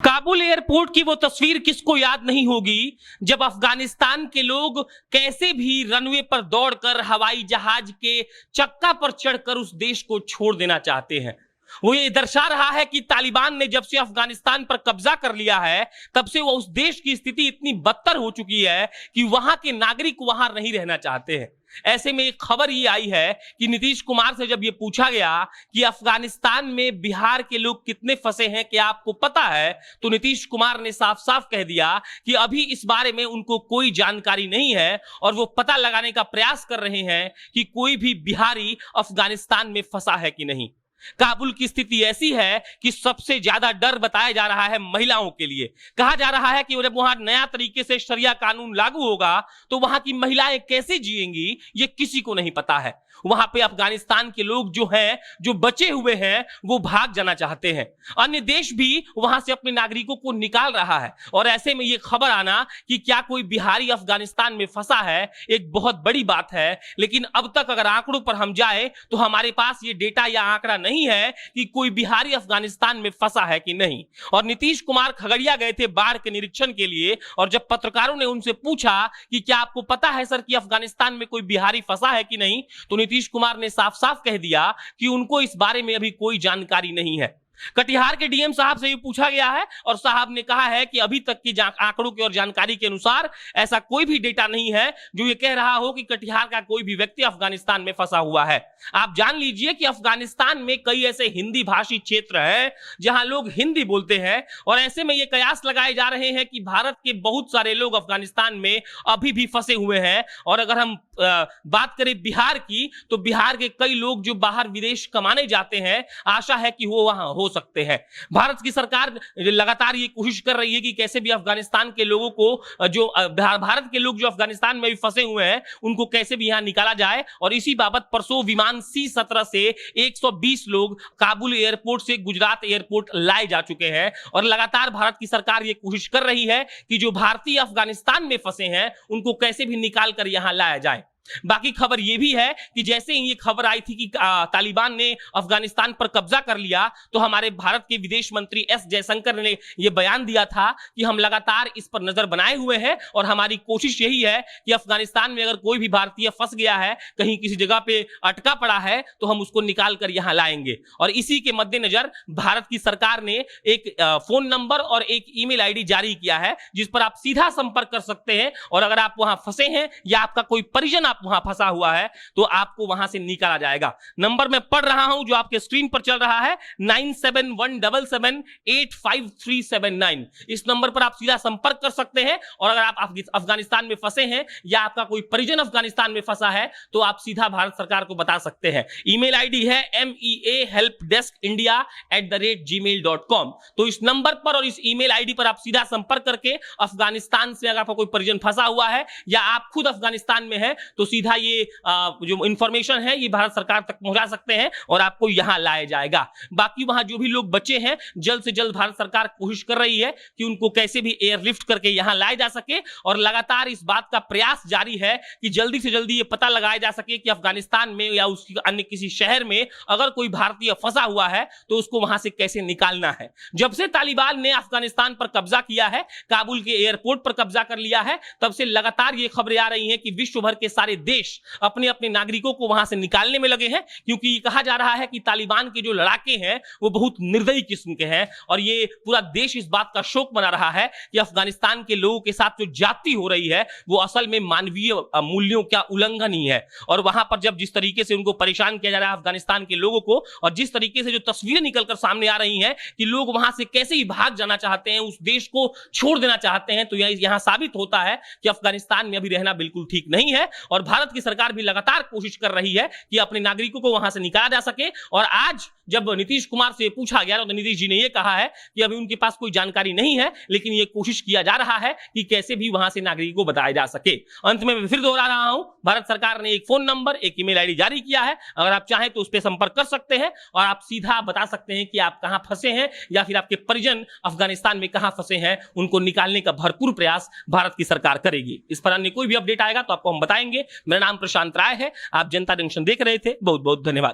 Kabul airport की वो तस्वीर किसको याद नहीं होगी जब अफगानिस्तान के लोग कैसे भी रनवे पर दौड़कर हवाई जहाज के चक्का पर चढ़कर उस देश को छोड़ देना चाहते हैं। वो ये दर्शा रहा है कि तालिबान ने जब से अफगानिस्तान पर कब्जा कर लिया है तब से वो उस देश की स्थिति इतनी बदतर हो चुकी है कि वहां के नागरिक वहां नहीं रहना चाहते हैं। ऐसे में एक खबर ये आई है कि नीतीश कुमार से जब ये पूछा गया कि अफगानिस्तान में बिहार के लोग कितने फंसे हैं, क्या आपको पता है, तो नीतीश कुमार ने साफ साफ कह दिया कि अभी इस बारे में उनको कोई जानकारी नहीं है और वो पता लगाने का प्रयास कर रहे हैं कि कोई भी बिहारी अफगानिस्तान में फंसा है कि नहीं। काबुल की स्थिति ऐसी है कि सबसे ज्यादा डर बताया जा रहा है महिलाओं के लिए। कहा जा रहा है कि जब वहां नया तरीके से शरिया कानून लागू होगा तो वहां की महिलाएं कैसे जिएंगी ये किसी को नहीं पता है। वहां पे अफगानिस्तान के लोग जो हैं, जो बचे हुए हैं, वो भाग जाना चाहते हैं। अन्य देश भी वहां से अपने नागरिकों को निकाल रहा है और ऐसे में ये खबर आना कि क्या कोई बिहारी अफगानिस्तान में फंसा है एक बहुत बड़ी बात है। लेकिन अब तक अगर आंकड़ों पर हम जाए तो हमारे पास ये डेटा या आंकड़ा नहीं है कि कोई बिहारी अफगानिस्तान में फंसा है कि नहीं। और नीतीश कुमार खगड़िया गए थे बाढ़ के निरीक्षण के लिए और जब पत्रकारों ने उनसे पूछा कि क्या आपको पता है सर कि अफगानिस्तान में कोई बिहारी फंसा है कि नहीं, तो नीतीश कुमार ने साफ साफ कह दिया कि उनको इस बारे में अभी कोई जानकारी नहीं है। कटिहार के डीएम साहब से ये पूछा गया है और साहब ने कहा है कि अभी तक की आंकड़ों की और जानकारी के अनुसार ऐसा कोई भी डेटा नहीं है जो ये कह रहा हो कि कटिहार का कोई भी व्यक्ति अफगानिस्तान में फंसा हुआ है। आप जान लीजिए कि अफगानिस्तान में कई ऐसे हिंदी भाषी क्षेत्र हैं जहां लोग हिंदी बोलते हैं और ऐसे में ये कयास लगाए जा रहे हैं कि भारत के बहुत सारे लोग अफगानिस्तान में अभी भी फंसे हुए हैं। और अगर हम बात करें बिहार की, तो बिहार के कई लोग जो बाहर विदेश कमाने जाते हैं, आशा है कि वो वहां हो सकते हैं। भारत की सरकार लगातार ये कोशिश कर रही है कि कैसे भी अफगानिस्तान के लोगों को, जो भारत के लोग जो अफगानिस्तान में भी फंसे हुए हैं, उनको कैसे भी यहां निकाला जाए। और इसी बाबत परसों विमान C-17 से 120 लोग काबुल एयरपोर्ट से गुजरात एयरपोर्ट लाए जा चुके हैं और लगातार भारत की सरकार ये कोशिश कर रही है कि जो भारतीय अफगानिस्तान में फंसे हैं उनको कैसे भी निकाल कर यहां लाया जाए। बाकी खबर यह भी है कि जैसे ही ये खबर आई थी कि तालिबान ने अफगानिस्तान पर कब्जा कर लिया तो हमारे भारत के विदेश मंत्री एस जयशंकर ने यह बयान दिया था कि हम लगातार इस पर नजर बनाए हुए हैं और हमारी कोशिश यही है कि अफगानिस्तान में अगर कोई भी भारतीय फंस गया है, कहीं किसी जगह पे अटका पड़ा है, तो हम उसको निकाल कर यहां लाएंगे। और इसी के मद्देनजर भारत की सरकार ने एक फोन नंबर और एक ईमेल आईडी जारी किया है जिस पर आप सीधा संपर्क कर सकते हैं और अगर आप वहां फंसे हैं या आपका कोई परिजन वहां फंसा हुआ है तो आपको वहां से निकाला जाएगा। नंबर मैं पढ़ रहा हूं जो आपके स्क्रीन पर चल रहा है 9717785379। इस नंबर पर आप सीधा संपर्क कर सकते हैं और अगर आप अफगानिस्तान में फंसे हैं या आपका कोई परिजन अफगानिस्तान में फंसा है तो आप सीधा भारत सरकार को बता सकते हैं। ईमेल आईडी है meahelpdeskindia@gmail.com। तो इस नंबर पर और इस ईमेल आईडी पर आप सीधा संपर्क करके अफगानिस्तान से अगर आपका कोई परिजन फंसा हुआ है या आप खुद अफगानिस्तान में है तो सीधा ये जो इंफॉर्मेशन है ये भारत सरकार तक पहुंचा सकते हैं और आपको यहां लाया जाएगा। बाकी वहां जो भी लोग बचे हैं जल्द से जल्द भारत सरकार कोशिश कर रही है कि उनको कैसे भी एयरलिफ्ट करके यहां लाया जा सके और लगातार इस बात का प्रयास जारी है कि जल्दी से जल्दी ये पता लगाया जा सके कि अफगानिस्तान में या उसकी अन्य किसी शहर में अगर कोई भारतीय फंसा हुआ है तो उसको वहां से कैसे निकालना है। जब से तालिबान ने अफगानिस्तान पर कब्जा किया है, काबुल के एयरपोर्ट पर कब्जा कर लिया है, तब से लगातार ये खबरें आ रही हैं कि विश्व भर के सारे देश अपने अपने नागरिकों को वहां से निकालने में लगे हैं क्योंकि ये कहा जा रहा है कि तालिबान के जो लड़ाके हैं वो बहुत निर्दयी किस्म के हैं और ये पूरा देश इस बात का शोक मना रहा है कि अफगानिस्तान के लोगों के साथ जो ज्यादती हो रही है वो असल में मानवीय मूल्यों का उल्लंघन ही है। और वहां पर जब जिस तरीके से उनको परेशान किया जा रहा है अफगानिस्तान के लोगों को और जिस तरीके से जो तस्वीरें निकलकर सामने आ रही हैं कि लोग वहां से कैसे ही भाग जाना चाहते हैं, उस देश को छोड़ देना चाहते हैं, तो यहां साबित होता है कि अफगानिस्तान में अभी रहना बिल्कुल ठीक नहीं है। और भारत की सरकार भी लगातार कोशिश कर रही है कि अपने नागरिकों को वहां से निकाला जा सके। और आज जब नीतीश कुमार से पूछा गया तो नीतीश जी ने यह कहा है कि अभी उनके पास कोई जानकारी नहीं है लेकिन यह कोशिश किया जा रहा है कि कैसे भी वहां से नागरिकों को बताया जा सके। अंत में मैं फिर दोहरा रहा हूं, भारत सरकार ने एक फोन नंबर, एक ईमेल आईडी जारी किया है। अगर आप चाहें तो उस पर संपर्क कर सकते हैं और आप सीधा बता सकते हैं कि आप कहां फंसे हैं या फिर आपके परिजन अफगानिस्तान में कहां फंसे हैं। उनको निकालने का भरपूर प्रयास भारत की सरकार करेगी। इस पर अन्य कोई भी अपडेट आएगा तो आपको हम बताएंगे। मेरा नाम प्रशांत राय है, आप जनता जंक्शन देख रहे थे। बहुत बहुत धन्यवाद।